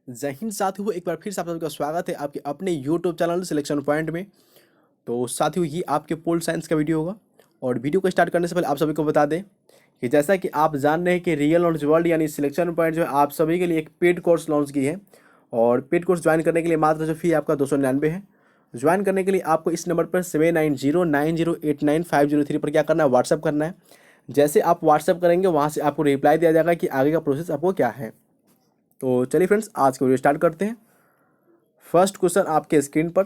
जय हिंद साथियों, एक बार फिर से आप सबका स्वागत है आपके अपने यूट्यूब चैनल सिलेक्शन पॉइंट में। तो साथियों, ये आपके पोल साइंस का वीडियो होगा और वीडियो को स्टार्ट करने से पहले आप सभी को बता दें कि जैसा कि आप जान रहे हैं कि रियल नॉलेज वर्ल्ड यानी सिलेक्शन पॉइंट जो है आप सभी के लिए एक पेड कोर्स लॉन्च की है। और पेड कोर्स ज्वाइन करने के लिए मात्र जो फी आपका 299 है। ज्वाइन करने के लिए आपको इस नंबर पर 7909089503 पर क्या करना है, व्हाट्सअप करना है। जैसे आप व्हाट्सअप करेंगे वहाँ से आपको रिप्लाई दिया जाएगा कि आगे का प्रोसेस आपको क्या है। तो चलिए फ्रेंड्स, आज का वीडियो स्टार्ट करते हैं। फर्स्ट क्वेश्चन आपके स्क्रीन पर।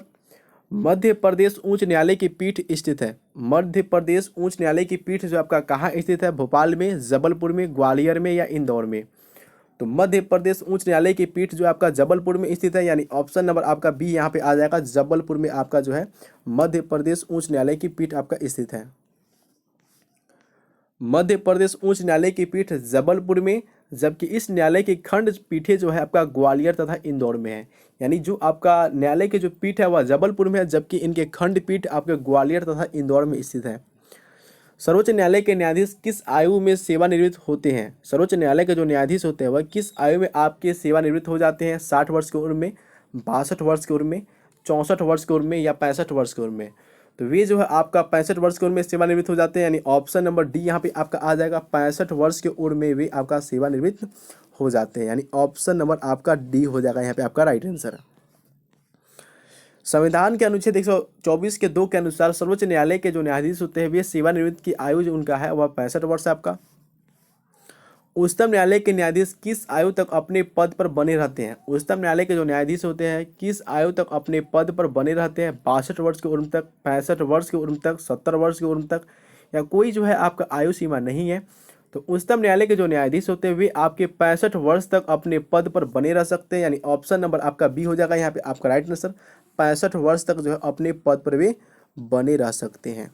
मध्य प्रदेश उच्च न्यायालय की पीठ स्थित है। मध्य प्रदेश उच्च न्यायालय की पीठ जो आपका कहाँ स्थित है? भोपाल में, जबलपुर में, ग्वालियर में या इंदौर में? तो मध्य प्रदेश उच्च न्यायालय की पीठ जो आपका जबलपुर में स्थित है, यानी ऑप्शन नंबर आपका बी यहाँ पे आ जाएगा। जबलपुर में आपका जो है मध्य प्रदेश उच्च न्यायालय की पीठ आपका स्थित है। मध्य प्रदेश उच्च न्यायालय की पीठ जबलपुर में, जबकि इस न्यायालय की खंड पीठें जो है आपका ग्वालियर तथा इंदौर में है। यानी जो आपका न्यायालय की जो पीठ है वह जबलपुर में है, जबकि इनके खंड पीठ आपके ग्वालियर तथा इंदौर में स्थित है। सर्वोच्च न्यायालय के न्यायाधीश किस आयु में सेवानिवृत्त होते हैं? सर्वोच्च न्यायालय के जो न्यायाधीश होते हैं वह किस आयु में आपके सेवानिवृत्त हो जाते हैं? 60 वर्ष की उम्र में, 62 वर्ष की उम्र में, 64 वर्ष की उम्र में या 65 वर्ष की उम्र में? तो वे जो है आपका 65 वर्ष की उम्र में सेवानिवृत्त हो जाते हैं, यानी ऑप्शन नंबर डी यहाँ पे आपका आ जाएगा। 65 वर्ष की उम्र में वे आपका सेवानिवृत्त हो जाते हैं, यानी ऑप्शन नंबर आपका डी हो जाएगा यहाँ पे आपका राइट आंसर। संविधान के अनुच्छेद 124 के 2 के अनुसार सर्वोच्च न्यायालय के जो न्यायाधीश होते हैं वे सेवानिवृत्त की आयु जो उनका है वह 65 वर्ष है आपका। उच्चतम न्यायालय के न्यायाधीश किस आयु तक अपने पद पर बने रहते हैं? उच्चतम न्यायालय के जो न्यायाधीश होते हैं किस आयु तक अपने पद पर बने रहते हैं? 62 वर्ष की उम्र तक, 65 वर्ष की उम्र तक, 70 वर्ष की उम्र तक, या कोई जो है आपका आयु सीमा नहीं है। तो उच्चतम न्यायालय के जो न्यायाधीश होते हैं वे आपके 65 वर्ष तक अपने पद पर बने रह सकते हैं, यानी ऑप्शन नंबर आपका बी हो जाएगा यहाँ पे आपका राइट आंसर। 65 वर्ष तक जो है अपने पद पर वे बने रह सकते हैं।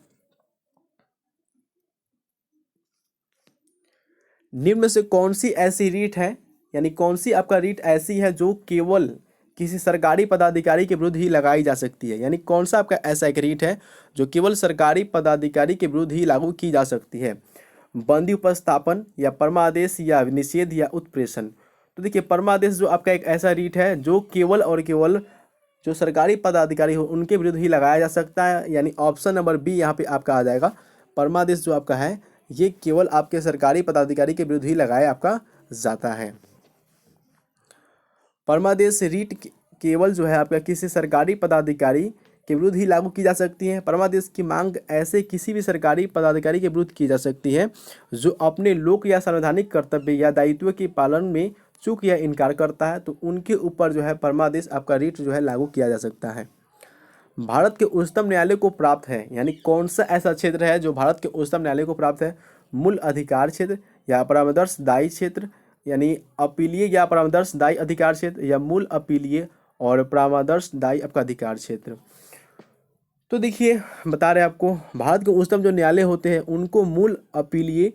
निम्न में से कौन सी ऐसी रीट है, यानी कौन सी आपका रीट ऐसी है जो केवल किसी सरकारी पदाधिकारी के विरुद्ध ही लगाई जा सकती है? यानी कौन सा आपका ऐसा एक रीट है जो केवल सरकारी पदाधिकारी के विरुद्ध ही लागू की जा सकती है? बंदी उपस्थापन या परमादेश या निषेध या उत्प्रेषण? तो देखिए, परमादेश जो आपका एक ऐसा रीट है जो केवल और केवल जो सरकारी पदाधिकारी हो उनके विरुद्ध ही लगाया जा सकता है, यानी ऑप्शन नंबर बी यहाँ पे आपका आ जाएगा। परमादेश जो आपका है ये केवल आपके सरकारी पदाधिकारी के विरुद्ध ही लगाया आपका जाता है। परमादेश रीट केवल जो है आपका किसी सरकारी पदाधिकारी के विरुद्ध ही लागू की जा सकती है। परमादेश की मांग ऐसे किसी भी सरकारी पदाधिकारी के विरुद्ध की जा सकती है जो अपने लोक या संवैधानिक कर्तव्य या दायित्व के पालन में चूक या इनकार करता है, तो उनके ऊपर जो है परमादेश आपका रीट जो है लागू किया जा सकता है। भारत के उच्चतम न्यायालय को प्राप्त है, यानी कौन सा ऐसा क्षेत्र है जो भारत के उच्चतम न्यायालय को प्राप्त है? मूल अधिकार क्षेत्र या परामर्श दायी क्षेत्र, यानी अपीलीय या परामर्श दायी अधिकार क्षेत्र, या मूल अपीलीय और परामर्श दायी आपका अधिकार क्षेत्र? तो देखिए, बता रहे हैं आपको, भारत के उच्चतम जो न्यायालय होते हैं उनको मूल अपीलीय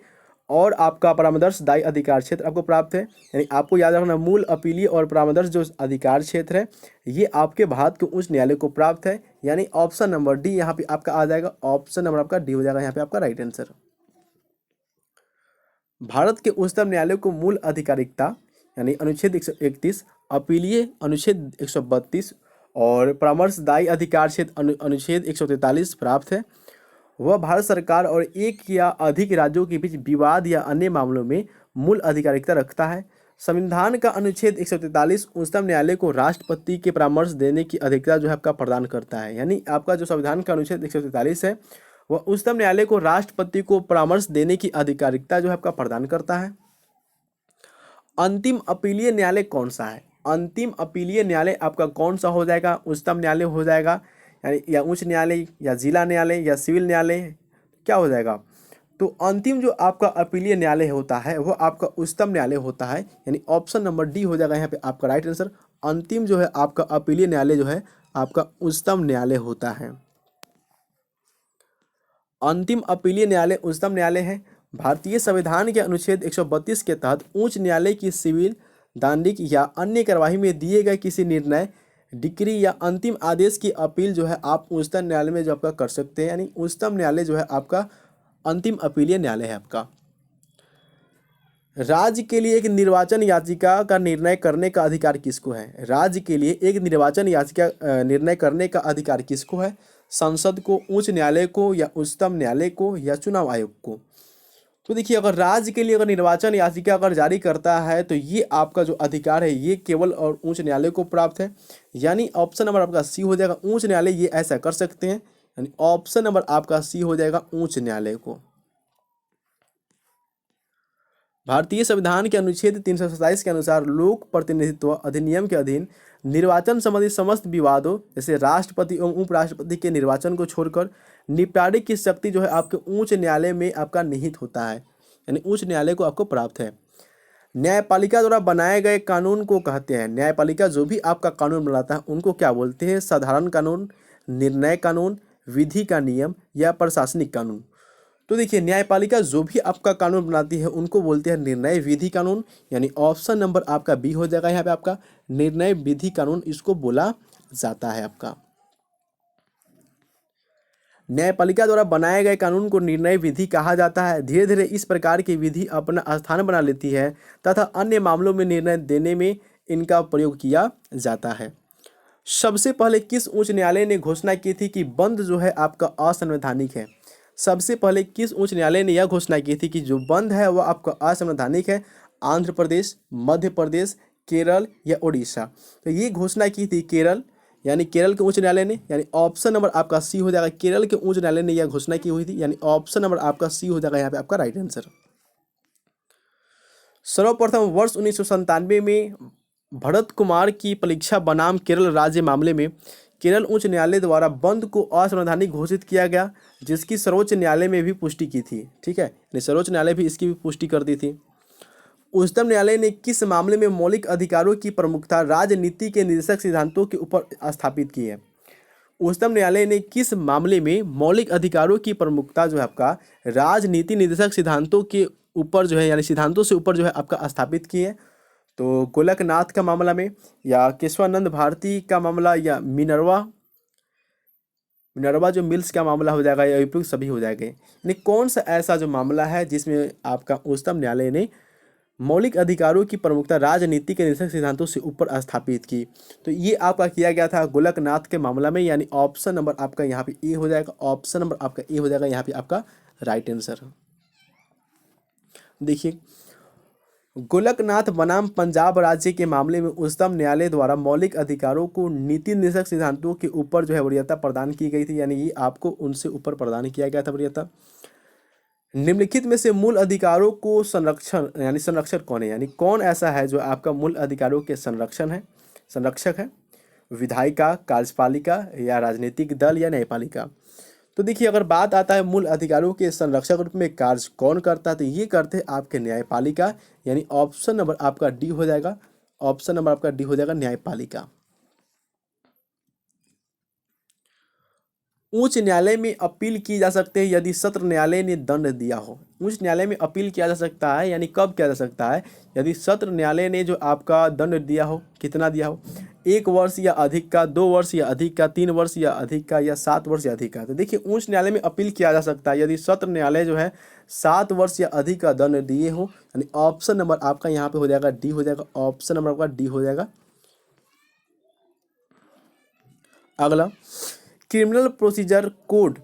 और आपका परामर्श दायी अधिकार क्षेत्र आपको प्राप्त है। यानी आपको याद रखना, मूल अपीलीय और परामर्श जो अधिकार क्षेत्र है ये आपके भारत के उच्च न्यायालय को प्राप्त है, यानी ऑप्शन नंबर डी यहाँ पे आपका आ जाएगा। ऑप्शन नंबर आपका डी हो जाएगा यहाँ पे आपका राइट आंसर। भारत के उच्चतम न्यायालय को मूल अधिकारिकता यानी अनुच्छेद 131, अपीलीय अनुच्छेद 132 और परामर्श दायी अधिकार क्षेत्र अनुच्छेद 143 प्राप्त है। वह भारत सरकार और एक या अधिक राज्यों के बीच विवाद या अन्य मामलों में मूल अधिकारिकता रखता है। संविधान का अनुच्छेद 143 उच्चतम न्यायालय को राष्ट्रपति के परामर्श देने की अधिकार जो है आपका प्रदान करता है। यानी आपका जो संविधान का अनुच्छेद 143 है वह उच्चतम न्यायालय को राष्ट्रपति को परामर्श देने की अधिकारिकता जो है आपका प्रदान करता है। अंतिम अपीलीय न्यायालय कौन सा है? अंतिम अपीलीय न्यायालय आपका कौन सा हो जाएगा? उच्चतम न्यायालय हो जाएगा, यानी या उच्च न्यायालय या जिला न्यायालय या सिविल न्यायालय, क्या हो जाएगा? तो अंतिम जो आपका अपीलीय न्यायालय होता है वो आपका उच्चतम न्यायालय होता है, यानी ऑप्शन नंबर डी हो जाएगा यहाँ पे आपका राइट आंसर। अंतिम जो है आपका अपीलीय न्यायालय जो है आपका उच्चतम न्यायालय होता है। अंतिम अपीलीय न्यायालय उच्चतम न्यायालय है। भारतीय संविधान के अनुच्छेद 132 के तहत उच्च न्यायालय की सिविल, दंडिक या अन्य कार्यवाही में दिए गए किसी निर्णय, डिक्री या अंतिम आदेश की अपील जो है आप उच्चतम न्यायालय में जो आपका कर सकते हैं, यानी उच्चतम न्यायालय जो है आपका अंतिम अपीलीय न्यायालय है आपका। राज्य के लिए एक निर्वाचन याचिका का निर्णय करने का अधिकार किसको है? राज्य के लिए एक निर्वाचन याचिका निर्णय करने का अधिकार किसको है? संसद को, उच्च न्यायालय को, या उच्चतम न्यायालय को, या चुनाव आयोग को? तो देखिए, अगर राज्य के लिए अगर निर्वाचन याचिका अगर जारी करता है तो ये आपका जो अधिकार है ये केवल और उच्च न्यायालय को प्राप्त है। यानी ऑप्शन नंबर आपका सी हो जाएगा, उच्च न्यायालय ये ऐसा कर सकते हैं। यानी ऑप्शन नंबर आपका सी हो जाएगा, उच्च न्यायालय को। भारतीय संविधान के अनुच्छेद 327 के अनुसार लोक प्रतिनिधित्व अधिनियम के अधीन निर्वाचन संबंधी समस्त विवादों जैसे राष्ट्रपति एवं उपराष्ट्रपति के निर्वाचन को छोड़कर निपटारे की शक्ति जो है आपके उच्च न्यायालय में आपका निहित होता है। यानी उच्च न्यायालय को आपको प्राप्त है। न्यायपालिका द्वारा बनाए गए कानून को कहते हैं, न्यायपालिका जो भी आपका कानून बनाता है उनको क्या बोलते हैं? साधारण कानून, निर्णय कानून, विधि का नियम, या प्रशासनिक कानून। तो देखिए, न्यायपालिका जो भी आपका कानून बनाती है उनको बोलते हैं निर्णय विधि कानून। यानी ऑप्शन नंबर आपका बी हो जाएगा यहाँ पे आपका, निर्णय विधि कानून इसको बोला जाता है आपका। न्यायपालिका द्वारा बनाए गए कानून को निर्णय विधि कहा जाता है। धीरे धीरे इस प्रकार की विधि अपना स्थान बना लेती है तथा अन्य मामलों में निर्णय देने में इनका प्रयोग किया जाता है। सबसे पहले किस उच्च न्यायालय ने घोषणा की थी कि बंद जो है आपका असंवैधानिक है? सबसे पहले किस उच्च न्यायालय ने यह घोषणा की थी कि जो बंद है वह आपका असंवैधानिक है? आंध्र प्रदेश, मध्य प्रदेश, केरल, या उड़ीसा? तो ये घोषणा की थी केरल, यानी केरल के उच्च न्यायालय ने। यानी ऑप्शन नंबर आपका सी हो जाएगा, केरल के उच्च न्यायालय ने यह घोषणा की हुई थी। यानी ऑप्शन नंबर आपका सी हो जाएगा यहाँ पे आपका राइट आंसर। सर्वप्रथम वर्ष 1997 में भरत कुमार की परीक्षा बनाम केरल राज्य मामले में केरल उच्च न्यायालय द्वारा बंद को असंवैधानिक घोषित किया गया, जिसकी सर्वोच्च न्यायालय में भी पुष्टि की थी। ठीक है, यानी सर्वोच्च न्यायालय भी इसकी भी पुष्टि कर दी थी। उच्चतम न्यायालय ने किस मामले में मौलिक अधिकारों की प्रमुखता राजनीति के निर्देशक सिद्धांतों के ऊपर स्थापित की है? उच्चतम न्यायालय ने किस मामले में मौलिक अधिकारों की प्रमुखता जो है आपका राजनीति निर्देशक सिद्धांतों के ऊपर जो है, यानी सिद्धांतों से ऊपर जो है आपका स्थापित की है? तो गोलकनाथ का मामला में, या केशवानंद भारती का मामला, या मिनर्वा जो मिल्स का मामला हो जाएगा, या उपयुक्त सभी हो जाएंगे? यानी कौन सा ऐसा जो मामला है जिसमें आपका उच्चतम न्यायालय ने मौलिक अधिकारों की प्रमुखता राजनीति के निर्देशक सिद्धांतों से ऊपर स्थापित की? तो ये आपका किया गया था गोलकनाथ के मामला में। यानी ऑप्शन नंबर आपका यहाँ पे ए हो जाएगा, ऑप्शन नंबर आपका ए हो जाएगा यहाँ पे आपका राइट आंसर। देखिए, गोलकनाथ बनाम पंजाब राज्य के मामले में उच्चतम न्यायालय द्वारा मौलिक अधिकारों को नीति निर्देशक सिद्धांतों के ऊपर जो है वरीयता प्रदान की गई थी। यानी ये आपको उनसे ऊपर प्रदान किया गया था वरीयता। निम्नलिखित में से मूल अधिकारों को संरक्षक कौन है? यानी कौन ऐसा है जो आपका मूल अधिकारों के संरक्षक है? विधायिका, कार्यपालिका, या राजनीतिक दल, या न्यायपालिका? तो देखिए, अगर बात आता है मूल अधिकारों के संरक्षक रूप में कार्य कौन करता है, तो ये करते हैं आपके न्यायपालिका। यानी ऑप्शन नंबर आपका डी हो जाएगा, ऑप्शन नंबर आपका डी हो जाएगा न्यायपालिका। उच्च न्यायालय में अपील की जा सकती है यदि सत्र न्यायालय ने दंड दिया हो। उच्च न्यायालय में अपील किया जा सकता है, यानी कब किया जा सकता है? यदि सत्र न्यायालय ने जो आपका दंड दिया हो, कितना दिया हो? 1 वर्ष या अधिक का, 2 वर्ष या अधिक का, 3 वर्ष या अधिक का, या 7 वर्ष या अधिक का? तो देखिए, उच्च न्यायालय में अपील किया जा सकता है यदि सत्र न्यायालय जो है 7 वर्ष या अधिक का दंड दिए हो। यानी ऑप्शन नंबर आपका यहाँ पे हो जाएगा डी हो जाएगा, ऑप्शन नंबर आपका डी हो जाएगा। अगला, क्रिमिनल प्रोसीजर कोड।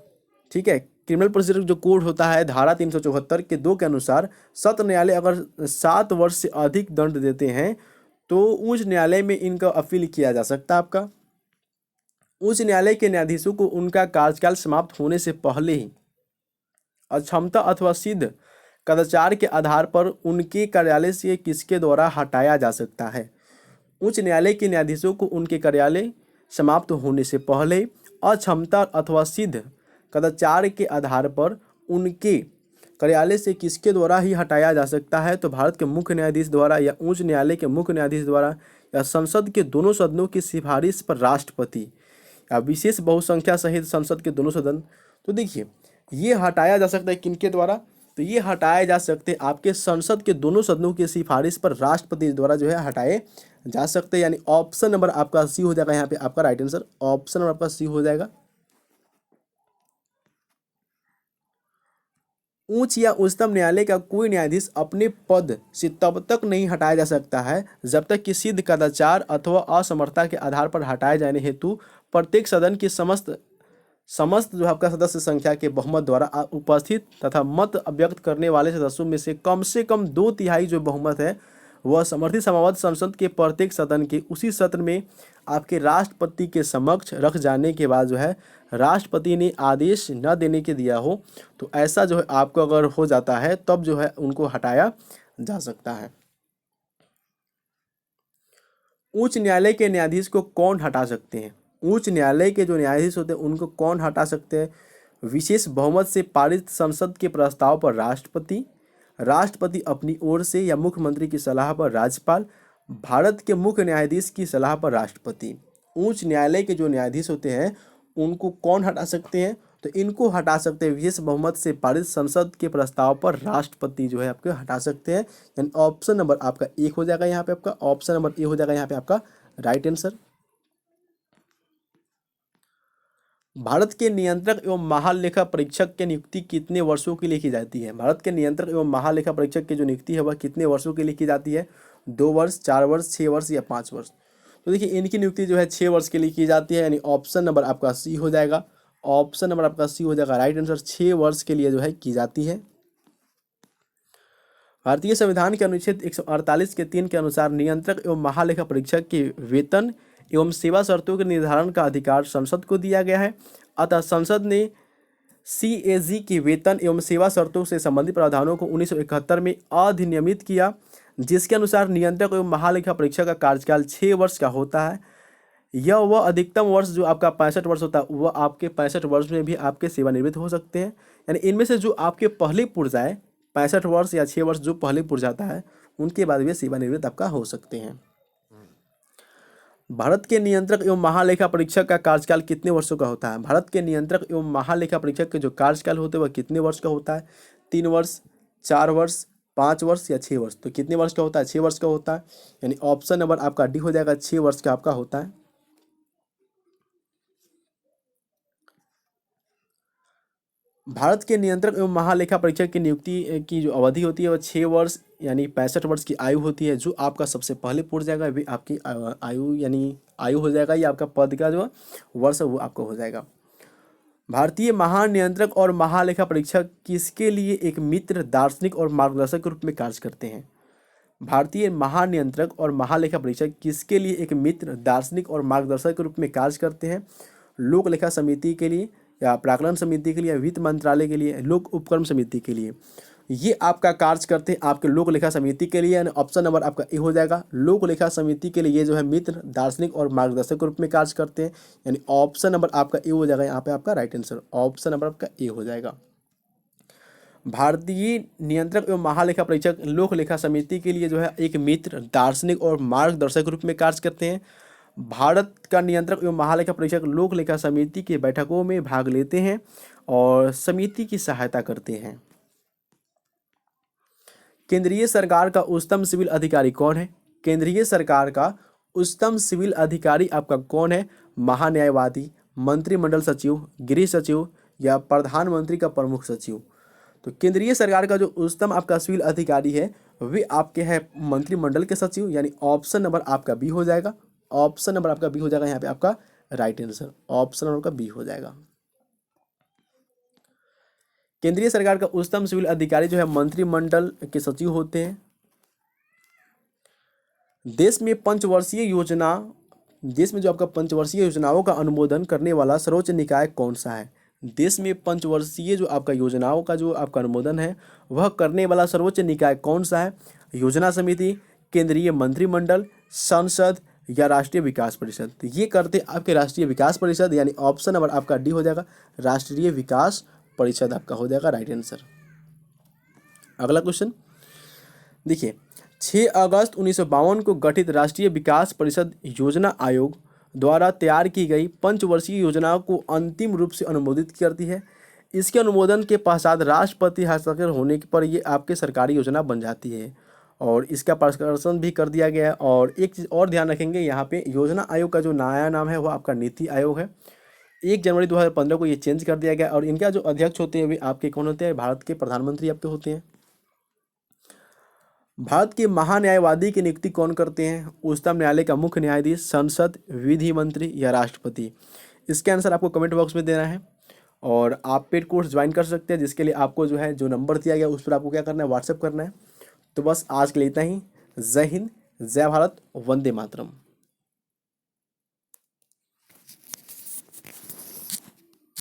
ठीक है, क्रिमिनल प्रोसीजर जो कोड होता है धारा 374 के 2 के अनुसार सत्र न्यायालय अगर 7 वर्ष से अधिक दंड देते हैं तो उच्च न्यायालय में इनका अपील किया जा सकता है आपका। उच्च न्यायालय के न्यायाधीशों को उनका कार्यकाल समाप्त होने से पहले ही अक्षमता अथवा सिद्ध कदाचार के आधार पर उनके कार्यालय से किसके द्वारा हटाया जा सकता है? उच्च न्यायालय के न्यायाधीशों को उनके कार्यालय समाप्त होने से पहले अक्षमता अथवा सिद्ध कदाचार के आधार पर उनके कार्यालय से किसके द्वारा ही हटाया जा सकता है? तो भारत के मुख्य न्यायाधीश द्वारा, या उच्च न्यायालय के मुख्य न्यायाधीश द्वारा, या संसद के दोनों सदनों की सिफारिश पर राष्ट्रपति, या विशेष बहुसंख्या सहित संसद के दोनों सदन। तो देखिए, ये हटाया जा सकता है किनके द्वारा? तो ये हटाए जा सकते हैं आपके संसद के दोनों सदनों की सिफारिश पर राष्ट्रपति द्वारा जो है हटाए जा सकते हैं। यानी ऑप्शन नंबर आपका सी हो जाएगा यहाँ पे आपका राइट आंसर, ऑप्शन नंबर आपका सी हो जाएगा। उच्च या उच्चतम न्यायालय का कोई न्यायाधीश अपने पद से तब तक नहीं हटाया जा सकता है जब तक कि सिद्ध कदाचार अथवा असमर्थता के आधार पर हटाए जाने हेतु प्रत्येक सदन की समस्त समस्त जो आपका सदस्य संख्या के बहुमत द्वारा उपस्थित तथा मत अव्यक्त करने वाले सदस्यों में से कम 2/3 जो बहुमत है वह समर्थित समावत संसद के प्रत्येक सदन के उसी सत्र में आपके राष्ट्रपति के समक्ष रख जाने के बाद जो है राष्ट्रपति ने आदेश न देने के दिया हो, तो ऐसा जो है आपको अगर हो जाता है तब जो है उनको हटाया जा सकता है। उच्च न्यायालय के न्यायाधीश को कौन हटा सकते हैं? उच्च न्यायालय के जो न्यायाधीश होते हैं उनको कौन हटा सकते हैं? विशेष बहुमत से पारित संसद के प्रस्ताव पर राष्ट्रपति, राष्ट्रपति अपनी ओर से या मुख्यमंत्री की सलाह पर राज्यपाल, भारत के मुख्य न्यायाधीश की सलाह पर राष्ट्रपति। उच्च न्यायालय के जो न्यायाधीश होते हैं उनको कौन हटा सकते हैं? तो इनको हटा सकते हैं विशेष बहुमत से पारित संसद के प्रस्ताव पर राष्ट्रपति जो है आपके हटा सकते हैं। यानी ऑप्शन नंबर आपका एक हो जाएगा यहाँ पे, आपका ऑप्शन नंबर ए हो जाएगा यहाँ पे आपका राइट आंसर। भारत के नियंत्रक एवं महालेखा परीक्षक की नियुक्ति कितने वर्षों के लिए की जाती है? भारत के नियंत्रक एवं महालेखा परीक्षक की जो नियुक्ति है वह कितने वर्षों के लिए की जाती है? 2 वर्ष, 4 वर्ष, 6 वर्ष या 5 वर्ष? तो देखिए इनकी नियुक्ति जो है 6 वर्ष के लिए की जाती है, यानी ऑप्शन नंबर आपका सी हो जाएगा। ऑप्शन नंबर आपका सी हो जाएगा राइट आंसर, 6 वर्ष के लिए जो है की जाती है। भारतीय संविधान के अनुच्छेद 148 के 3 के अनुसार नियंत्रक एवं महालेखा परीक्षक के वेतन एवं सेवा शर्तों के निर्धारण का अधिकार संसद को दिया गया है। अतः संसद ने CAG के वेतन एवं सेवा शर्तों से संबंधित प्रावधानों को 1971 में अधिनियमित किया, जिसके अनुसार नियंत्रक एवं महालेखा परीक्षक का कार्यकाल 6 वर्ष का होता है। यह वह अधिकतम वर्ष जो आपका 65 वर्ष होता है वह आपके 65 वर्ष में भी आपके सेवानिवृत्त हो सकते हैं। यानी इनमें से जो आपके पहले पुर जाए 65 वर्ष या 6 वर्ष जो पहले पुर जाता है उनके बाद वे सेवानिवृत्त आपका हो सकते हैं। भारत के नियंत्रक एवं महालेखा परीक्षक का कार्यकाल कितने वर्षों का होता है? भारत के नियंत्रक एवं महालेखा परीक्षक के जो कार्यकाल होते हैं वह कितने वर्ष का होता है? 3 वर्ष, 4 वर्ष, 5 वर्ष या 6 वर्ष? तो कितने वर्ष का होता है? 6 वर्ष का होता है, यानी ऑप्शन नंबर आपका डी हो जाएगा, 6 वर्ष का आपका होता है। भारत के नियंत्रक एवं महालेखा परीक्षक की नियुक्ति की जो अवधि होती है वह 6 वर्ष यानी 65 वर्ष की आयु होती है। जो आपका सबसे पहले पुर जाएगा वे आपकी आयु यानी आयु हो जाएगा, या आपका पद का जो वर्ष है वो आपका हो जाएगा। भारतीय महानियंत्रक और महालेखा परीक्षक किसके लिए एक मित्र, दार्शनिक और मार्गदर्शक के रूप में कार्य करते हैं? भारतीय महानियंत्रक और महालेखा परीक्षक किसके लिए एक मित्र, दार्शनिक और मार्गदर्शक के रूप में कार्य करते हैं? लोक लेखा समिति के लिए, या प्राक्कलन समिति के लिए, या वित्त मंत्रालय के लिए, लोक उपक्रम समिति के लिए? ये आपका कार्य करते हैं आपके लोक लेखा समिति के लिए, यानी ऑप्शन नंबर आपका ए हो जाएगा। लोक लेखा समिति के लिए ये जो है मित्र, दार्शनिक और मार्गदर्शक के रूप में कार्य करते हैं, यानी ऑप्शन नंबर आपका ए हो जाएगा यहाँ पे आपका राइट आंसर। ऑप्शन नंबर आपका ए हो जाएगा। भारतीय नियंत्रक एवं महालेखा परीक्षक लोक लेखा समिति के लिए जो है एक मित्र, दार्शनिक और मार्गदर्शक के रूप में कार्य करते हैं। भारत का नियंत्रक एवं महालेखा परीक्षक लोक लेखा समिति की बैठकों में भाग लेते हैं और समिति की सहायता करते हैं। केंद्रीय सरकार का उच्चतम सिविल अधिकारी कौन है? केंद्रीय सरकार का उच्चतम सिविल अधिकारी आपका कौन है? महान्यायवादी, मंत्रिमंडल सचिव, गृह सचिव या प्रधानमंत्री का प्रमुख सचिव? तो केंद्रीय सरकार का जो उच्चतम आपका सिविल अधिकारी है वे आपके हैं मंत्रिमंडल के सचिव, यानी ऑप्शन नंबर आपका बी हो जाएगा। ऑप्शन नंबर आपका बी हो जाएगा यहाँ पे आपका राइट आंसर। ऑप्शन नंबर का बी हो जाएगा। केंद्रीय सरकार का उच्चतम सिविल अधिकारी जो है मंत्रिमंडल के सचिव होते हैं। देश में जो आपका पंचवर्षीय योजनाओं का अनुमोदन करने वाला सर्वोच्च निकाय कौन सा है? देश में पंचवर्षीय जो आपका योजनाओं का जो आपका अनुमोदन है वह करने वाला सर्वोच्च निकाय कौन सा है? योजना समिति, केंद्रीय मंत्रिमंडल, संसद या राष्ट्रीय विकास परिषद? तो ये करते आपके राष्ट्रीय विकास परिषद, यानी ऑप्शन नंबर आपका डी हो जाएगा। राष्ट्रीय विकास परिषद आपका हो जाएगा राइट आंसर। अगला क्वेश्चन देखिए, 6 अगस्त 1952 को गठित राष्ट्रीय विकास परिषद योजना आयोग द्वारा तैयार की गई पंचवर्षीय योजना को अंतिम रूप से अनुमोदित करती है। इसके अनुमोदन के पश्चात राष्ट्रपति हस्ताक्षर होने पर ये आपके सरकारी योजना बन जाती है और इसका प्रकाशन भी कर दिया गया है। और एक चीज़ और ध्यान रखेंगे यहाँ पे, योजना आयोग का जो नया नाम है वह आपका नीति आयोग है। 1 जनवरी 2015 को ये चेंज कर दिया गया। और इनका जो अध्यक्ष होते हैं वे आपके कौन होते हैं, भारत के प्रधानमंत्री आपके होते हैं। भारत के महान्यायवादी की नियुक्ति कौन करते हैं, उच्चतम न्यायालय का मुख्य न्यायाधीश, संसद, विधि मंत्री या राष्ट्रपति। इसके आंसर आपको कमेंट बॉक्स में देना है। और आप पेड कोर्स ज्वाइन कर सकते हैं, जिसके लिए आपको जो है जो नंबर दिया गया उस पर आपको क्या करना है, व्हाट्सएप करना है। तो बस आज के लिए इतना ही। जय हिंद, जय भारत, वंदे मातरम।